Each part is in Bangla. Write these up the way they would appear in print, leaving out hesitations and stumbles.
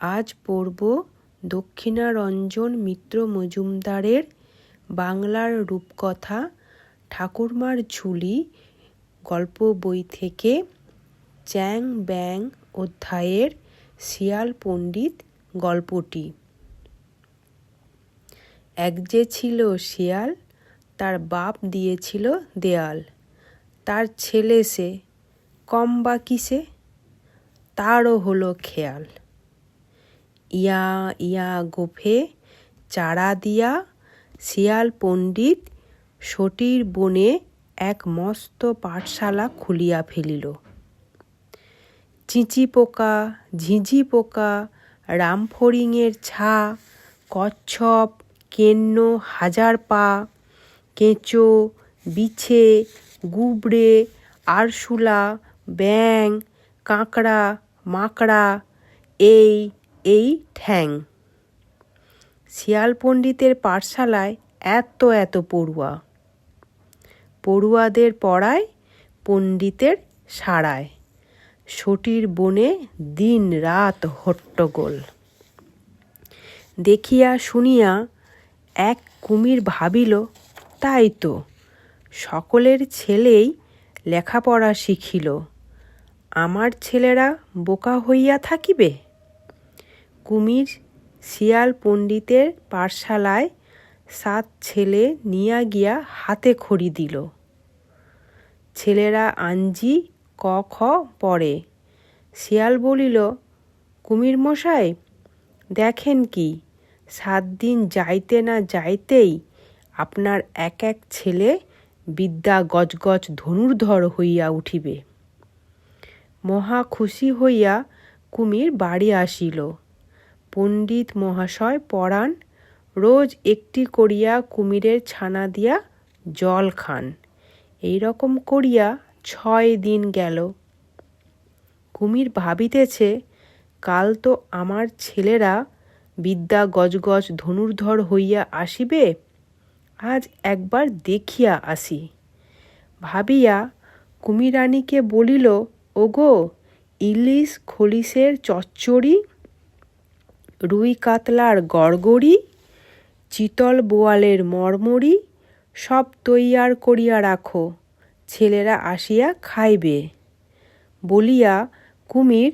আজ পড়ব দক্ষিণারঞ্জন মিত্র মজুমদারের বাংলার রূপকথা ঠাকুরমার ঝুলি গল্প বই থেকে চ্যাং ব্যাং অধ্যায়ের শিয়াল পণ্ডিত গল্পটি। এক যে ছিল শিয়াল, তার বাপ দিয়েছিল দেয়াল। তার ছেলে সে, কম বা কিসে, তারও হলো খেয়াল। ইয়া ইয়া গোফে চারা দিয়া শিয়াল পণ্ডিত সটির বনে এক মস্ত পাঠশালা খুলিয়া ফেলিল। চিঁচি পোকা, ঝিঁঝি পোকা, রামফড়িংয়ের ছা, কচ্ছপ, কেন্ন, হাজার পা, কেঁচো, বিছে, গুবড়ে, আরশোলা, ব্যাং, কাঁকড়া, মাকড়া, এই ঠ্যাং। শিয়াল পণ্ডিতের পাঠশালায় এত পড়ুয়া। পড়ুয়াদের পড়ায় পণ্ডিতের সাড়ায়। সটির বনে দিন রাত হট্টগোল। দেখিয়া শুনিয়া এক কুমির ভাবিল, তাই তো, সকলের ছেলেই লেখাপড়া শিখিল, আমার ছেলেরা বোকা হইয়া থাকিবে। কুমির শিয়াল পণ্ডিতের পাঠশালায় 7 ছেলে নিয়া গিয়া হাতে খড়ি দিল। ছেলেরা আঞ্জি ক খ পড়ে। শিয়াল বলিল, কুমির মশাই, দেখেন কি, 7 দিন যাইতে না যাইতেই আপনার এক ছেলে বিদ্যা গজগজ ধনুর্ধর হইয়া উঠিবে। মহা খুশি হইয়া কুমির বাড়ি আসিল। পণ্ডিত মহাশয় পড়ান, রোজ একটি করিয়া কুমিরের ছানা দিয়া জল খান। এই রকম করিয়া 6 দিন গেল। কুমির ভাবিতেছে, কাল তো আমার ছেলেরা বিদ্যা গজগজ ধনুর্ধর হইয়া আসিবে, আজ একবার দেখিয়া আসি। ভাবিয়া কুমিরানীকে বলিল, ওগো, ইলিশ খলিশের চচ্চড়ি, রুই কাতলার গড়গড়ি, চিতল বোয়ালের মরমরি সব তৈয়ার করিয়া রাখো, ছেলেরা আসিয়া খাইবে। বলিয়া কুমির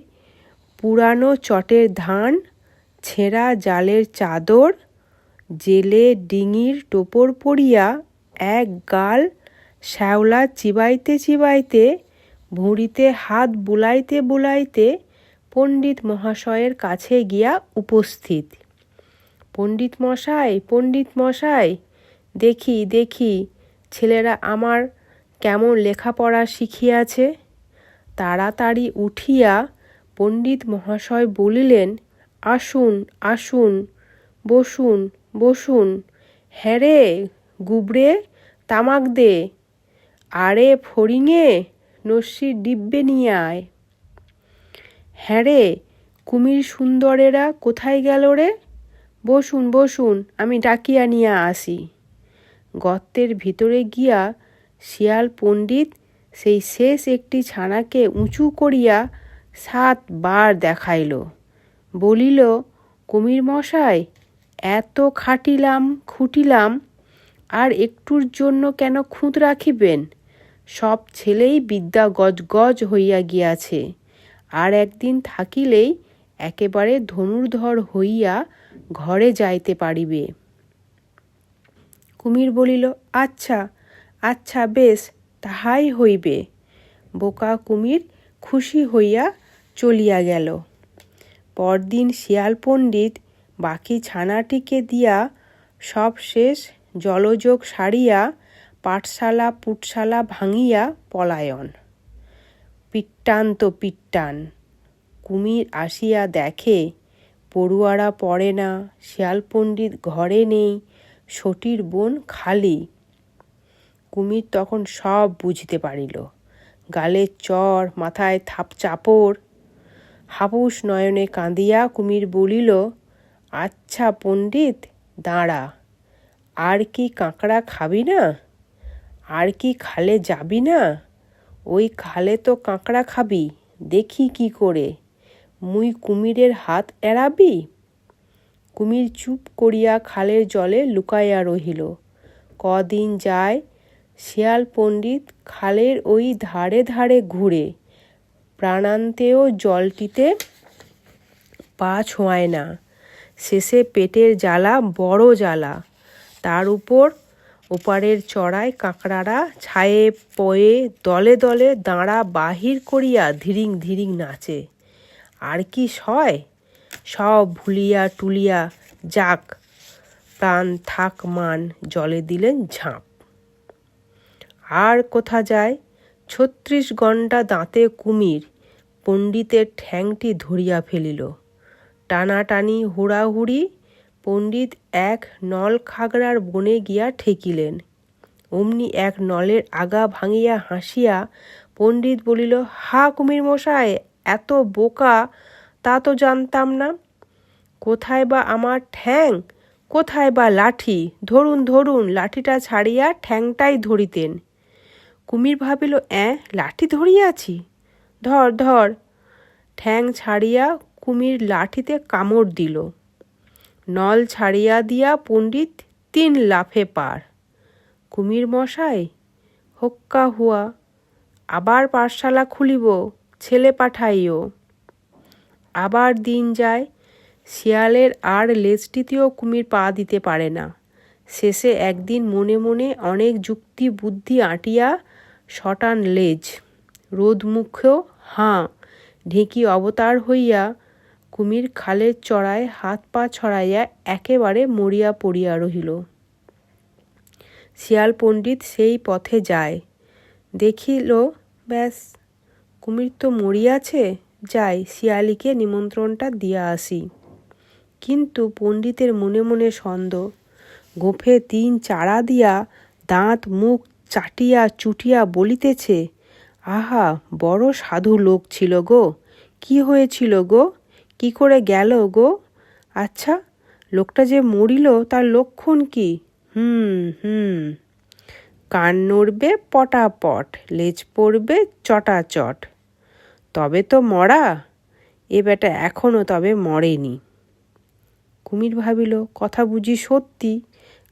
পুরানো চটের ধান, ছেঁড়া জালের চাদর, জেলে ডিঙির টোপর পরিয়া এক গাল শ্যাওলা চিবাইতে ভুঁড়িতে হাত বুলাইতে পণ্ডিত মহাশয়ের কাছে গিয়া উপস্থিত। পণ্ডিত মশাই, দেখি ছেলেরা আমার কেমন লেখাপড়া শিখিয়াছে। তাড়াতাড়ি উঠিয়া পণ্ডিত মহাশয় বলিলেন, আসুন, বসুন। হ্যাঁ রে গুবড়ে, তামাক দে, আরে ফড়িংয়ে নস্যির ডিব্বে নিয়ে আয়। হ্যাঁ রে কুমির সুন্দরেরা কোথায় গেল রে? বসুন, আমি ডাকিয়া নিয়ে আসি। গর্তের ভিতরে গিয়া শিয়াল পণ্ডিত সেই শেষ একটি ছানাকে উঁচু করিয়া 7 বার দেখাইল। বলিল, কুমির মশাই, এত খুঁটিলাম, আর একটুর জন্য কেন খুঁত রাখিবেন? সব ছেলেই বিদ্যা গজগজ হইয়া গিয়াছে, আর একদিন থাকিলেই একেবারে ধনুর্ধর হইয়া ঘরে যাইতে পারিবে। কুমির বলিল, আচ্ছা বেশ, তাহাই হইবে। বোকা কুমির খুশি হইয়া চলিয়া গেল। পরদিন শিয়াল পণ্ডিত বাকি ছানাটিকে দিয়া সব শেষ জলযোগ সারিয়া পাঠশালা ভাঙিয়া পলায়ন। পিট্টান। কুমির আসিয়া দেখে পড়ুয়ারা পড়ে না, শিয়াল পণ্ডিত ঘরে নেই, সটির বন খালি। কুমির তখন সব বুঝিতে পারিল। গালে চর, মাথায় চাপড়। হাপুস নয়নে কাঁদিয়া কুমির বলিল, আচ্ছা পণ্ডিত, দাঁড়া, আর কি কাঁকড়া খাবি না? আর কি খালে যাবি না? ওই খালে তো কাঁকড়া খাবি, দেখি কি করে। মুই কুমিরের হাত এড়াবি? কুমির চুপ করিয়া খালের জলে লুকাইয়া রহিল। কদিন যায়, শিয়াল পণ্ডিত খালের ওই ধারে ধারে ঘুরে, প্রাণান্তেও জলটিতে পা ছোঁয় না। শেষে পেটের জ্বালা বড় জ্বালা, তার উপর ওপারের চড়ায় কাঁকড়ারা ছায়ে পয়ে দলে দলে দাঁড়া বাহির করিয়া ধিরিং ধিরিং নাচে। আর কি সয়? সব ভুলিয়া টুলিয়া যাক, প্রাণ থাক মান, জলে দিলেন ঝাঁপ। আর কোথা যায়? ৩৬ ঘণ্টা দাঁতে কুমির পণ্ডিতের ঠ্যাংটি ধরিয়া ফেলিল। টানাটানি হুড়াহুড়ি, পণ্ডিত এক নল খাগড়ার বনে গিয়া ঠেকিলেন। অমনি এক নলের আগা ভাঙিয়া হাসিয়া পণ্ডিত বলিল, হা কুমির মশাই, এত বোকা তা তো জানতাম না। কোথায় বা আমার ঠ্যাং, কোথায় বা লাঠি? ধরুন ধরুন, লাঠিটা ছাড়িয়া ঠ্যাংটাই ধরিতেন। কুমির ভাবিল, লাঠি ধরিয়াছি, ধর ধর। ঠ্যাং ছাড়িয়া কুমির লাঠিতে কামড় দিল। নল ছাড়িয়া দিয়া পণ্ডিত ৩ লাফে পার। কুমির মশাই, হোক্কা হুয়া, আবার পাঠশালা খুলিব, ছেলে পাঠাইও। আবার দিন যায়, শিয়ালের আর লেজটিতেও কুমির পা দিতে পারে না। শেষে একদিন মনে মনে অনেক যুক্তি বুদ্ধি আঁটিয়া শটান লেজ, রোদমুখেও হাঁ, ঢেঁকি অবতার হইয়া কুমির খালের চড়ায় হাত পা ছড়াইয়া একেবারে মরিয়া পড়িয়া রহিল। শিয়াল পণ্ডিত সেই পথে যায়, দেখিল, ব্যাস, কুমির তো মরিয়াছে, যাই শিয়ালিকে নিমন্ত্রণটা দিয়া আসি। কিন্তু পণ্ডিতের মনে মনে সন্দেহ। গোঁফে ৩ চাড়া দিয়া দাঁত মুখ চাটিয়া চুটিয়া বলিতেছে, আহা, বড় সাধু লোক ছিল গো। কি হয়েছিল গো? কি করে গেল গো? আচ্ছা, লোকটা যে মরিল তার লক্ষণ কি? হুম, কান নড়বে পটাপট, লেজ পড়বে চটাচট, তবে তো মরা? এ বেটা এখনো তবে মরেনি। কুমির ভাবিল, কথা বুঝি সত্যি।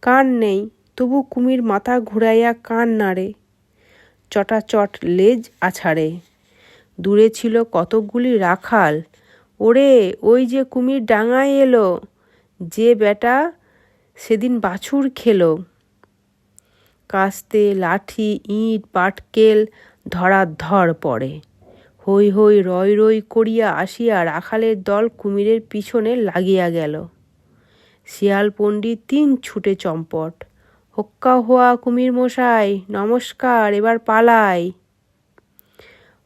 কান নেই, তবু কুমির মাথা ঘুরাইয়া কান নাড়ে, চটাচট লেজ আছাড়ে। দূরে ছিল কতকগুলি রাখাল। ওরে, ওই যে কুমির ডাঙায় এলো, যে বেটা সেদিন বাছুর খেলো। কাস্তে লাঠি ইট পাটকেল ধরাধর পড়ে। হৈ হৈ রয় রয় করিয়া আসিয়া রাখালের দল কুমিরের পিছনে লাগিয়া গেল। শিয়াল পণ্ডিত ৩ ছুটে চম্পট, হোক্কা হোয়া কুমির মশাই, নমস্কার, এবার পালাই।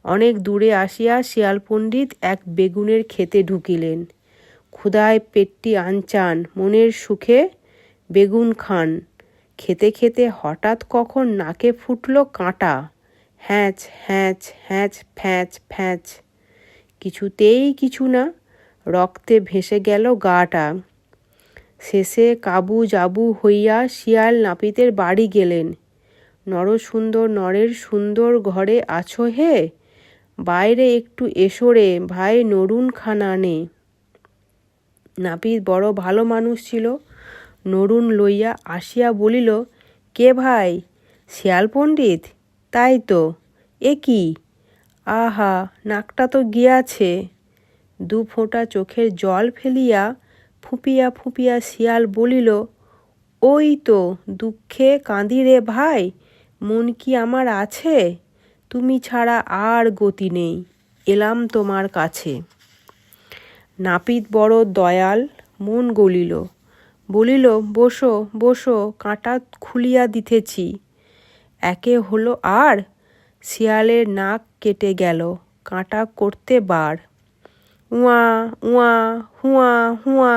অনেক দূরে আসিয়া শিয়াল পণ্ডিত এক বেগুনের ক্ষেতে ঢুকিলেন। ক্ষুধায় পেটটি আনচান, মনের সুখে বেগুন খান। খেতে খেতে হঠাৎ কখন নাকে ফুটল কাঁটা। হ্যাঁচ হ্যাঁচ হ্যাঁচ ফ্যাঁচ ফ্যাঁচ, কিছুতেই কিছু না, রক্তে ভেসে গেল গাটা। শেষে কাবু জাবু হইয়া শিয়াল নাপিতের বাড়ি গেলেন। নরসুন্দর নরের সুন্দর ঘরে আছো হে, বাইরে একটু এসো রে ভাই, নরুন খানা নে। নাপিত বড় ভালো মানুষ ছিল। নরুন লইয়া আসিয়া বলিল, কে ভাই? শিয়াল পণ্ডিত? তাই তো। এ কি? আহা, নাকটা তো গিয়াছে। 2 ফোঁটা চোখের জল ফেলিয়া ফুঁপিয়া ফুঁপিয়া শিয়াল বলিল, ওই তো দুঃখে কাঁদি রে ভাই, মন কি আমার আছে? তুমি ছাড়া আর গতি নেই, এলাম তোমার কাছে। নাপিত বড় দয়াল, মন গলিল, বলিল, বসো বসো, কাঁটা খুলিয়া দিতেছি। একে হলো আর, শিয়ালের নাক কেটে গেল, কাঁটা করতে বার। উয়া উয়া হুয়া হুয়া,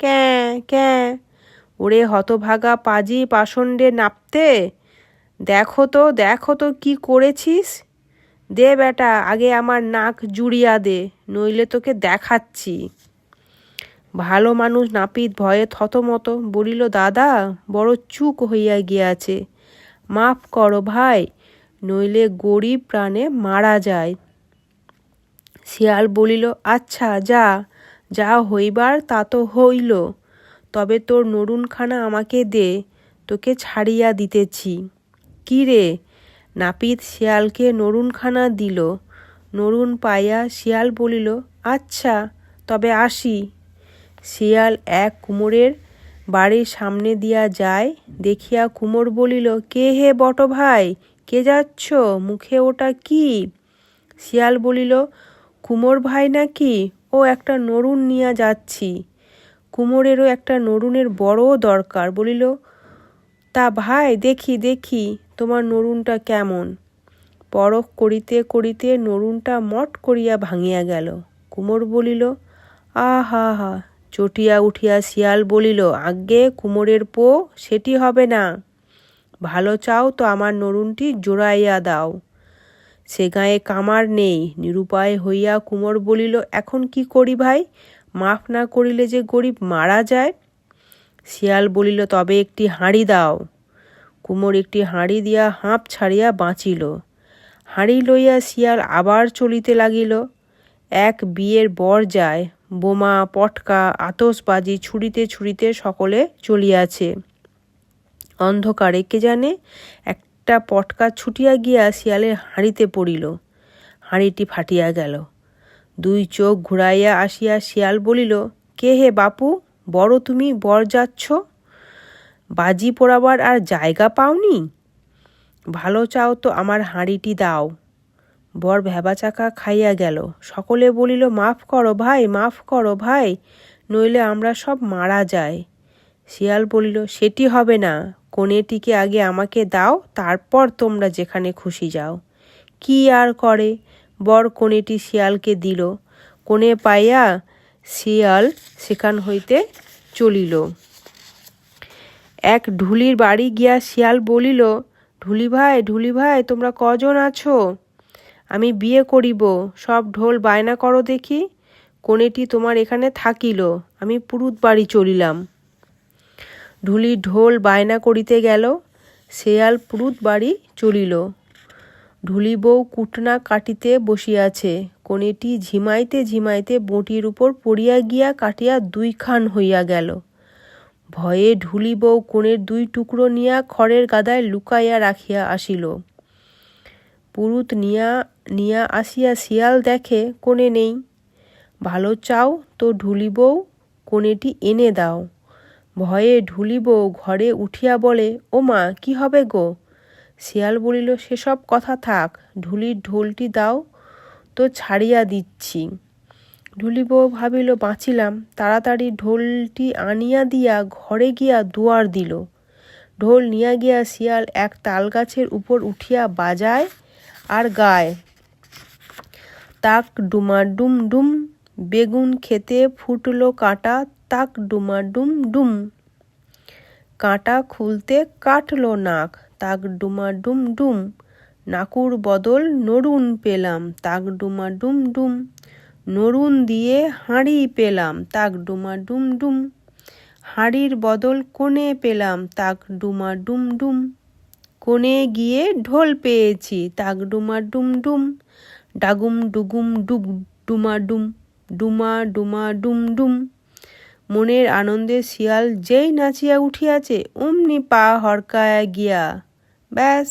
ক্যাঁ ক্যাঁ। ওরে হতভাগা পাজি পাষণ্ডে নাপতে, দেখো তো কি করেছিস। দে বেটা, আগে আমার নাক জুড়িয়া দে, নইলে তোকে দেখাচ্ছি। ভালো মানুষ নাপিত ভয়ে থতমত, বলিল, দাদা, বড় চুক হইয়া গিয়াছে, মাফ করো ভাই, নইলে গরিব প্রাণে মারা যায়। শিয়াল বলিল, আচ্ছা যা, যা হইবার তা তো হইল, তবে তোর নরুনখানা আমাকে দে, তোকে ছাড়িয়া দিতেছি। কি রে? নাপিত শিয়ালকে নরুনখানা দিল। নরুন পাইয়া শিয়াল বলিল, আচ্ছা তবে আসি। শিয়াল এক কুমোরের বাড়ির সামনে দিয়া যায়, দেখিয়া কুমোর বলিল, কে হে বট ভাই, কে যাচ্ছ, মুখে ওটা কি? শিয়াল বলিল, কুমোর ভাই নাকি, ও একটা নরুন নিয়া যাচ্ছি। কুমোরেরও একটা নরুনের বড় দরকার। বলিল, তা ভাই দেখি দেখি তোমার নরুনটা কেমন। পরখ করিতে করিতে নরুনটা মট করিয়া ভাঙিয়া গেল। কুমোর বলিল, আহা হা। চটিয়া উঠিয়া শিয়াল বলিল, আজ্ঞে কুমোরের পো, সেটি হবে না। ভালো চাও তো আমার নরুনটি জোড়াইয়া দাও। সে গায়ে কামার নেই। নিরুপায় হইয়া কুমোর বলিল, এখন কি করি ভাই, মাফ না করিলে যে গরিব মারা যায়। শিয়াল বলিল, তবে একটি হাঁড়ি দাও। কুমোর একটি হাঁড়ি দিয়া হাঁপ ছাড়িয়া বাঁচিল। হাঁড়ি লইয়া শিয়াল আবার চলিতে লাগিল। এক বিয়ের বর যায়, বোমা পটকা আতসবাজি ছুড়িতে ছুড়িতে সকলে চলিয়াছে। অন্ধকারে কে জানে একটা পটকা ছুটিয়া গিয়া শিয়ালের হাঁড়িতে পড়িল। হাঁড়িটি ফাটিয়া গেল। দুই চোখ ঘুরাইয়া আসিয়া শিয়াল বলিল, কে হে বাপু, বড় তুমি বর যাচ্ছ, বাজি পোড়াবার আর জায়গা পাওনি? ভালো চাও তো আমার হাঁড়িটি দাও। বর ভ্যাবাচাকা খাইয়া গেল। সকলে বলিল, মাফ করো ভাই, মাফ করো ভাই, নইলে আমরা সব মারা যাই। শিয়াল বলিল, সেটি হবে না, কনেটিকে আগে আমাকে দাও, তারপর তোমরা যেখানে খুশি যাও। কি আর করে, বর কনেটি শিয়ালকে দিল। কনে পাইয়া শিয়াল সেখান হইতে চলিল। এক ঢুলির বাড়ি গিয়া শিয়াল বলিল, ঢুলি ভাই তোমরা কজন আছো? আমি বিয়ে করিব, সব ঢোল বায়না করো দেখি। কনেটি তোমার এখানে থাকিল, আমি পুরুত বাড়ি চলিলাম। ঢুলি ঢোল বায়না করিতে গেল। শিয়াল পুরুত বাড়ি চলিল। ঢুলি বউ কুটনা কাটিতে বসিয়াছে। কনেটি ঝিমাইতে ঝিমাইতে বঁটির উপর পড়িয়া গিয়া কাটিয়া দুইখান হইয়া গেল। ভয়ে ঢুলি বউ কোণের দুই টুকরো নিয়া খড়ের গাদায় লুকাইয়া রাখিয়া আসিল। পুরুত নিয়া আসিয়া শিয়াল দেখে কোণে নেই। ভালো চাও তো ঢুলি বউ, কোণেটি এনে দাও। ভয়ে ঢুলি বউ ঘরে উঠিয়া বলে, ও মা, কি হবে গো? শিয়াল বলিল, সেসব কথা থাক, ঢুলির ঢোলটি দাও তো ছাড়িয়া দিচ্ছি। ঢুলি বউ ভাবিল, বাঁচিলাম। তাড়াতাড়ি ঢোলটি আনিয়া দিয়া ঘরে গিয়া দুয়ার দিল। ঢোল নিয়া গিয়া শিয়াল এক তাল গাছের উপর উঠিয়া বাজায় আর গায়, তাক ডুমা ডুম ডুম, বেগুন খেতে ফুটলো কাঁটা, তাক ডুমা ডুম ডুম। কাঁটা খুলতে কাটলো নাক, তাক ডুমা ডুম ডুম। নাকুর বদল নরুন পেলাম, তাক ডুমা ডুম ডুম। নরুন দিয়ে হাঁড়ি পেলাম, তাক ডুমা ডুম ডুম। হাঁড়ির বদল কোণে পেলাম, তাক ডুমা ডুম ডুম। কোণে গিয়ে ঢোল পেয়েছি, তাক ডুমা ডুম ডুম। ডাগুম ডুগুম ডুগ ডুমা ডুম, ডুমা ডুমা ডুম ডুম। মনের আনন্দে শিয়াল যেই নাচিয়া উঠিয়াছে, অমনি পা হড়কায়া গিয়া ব্যাস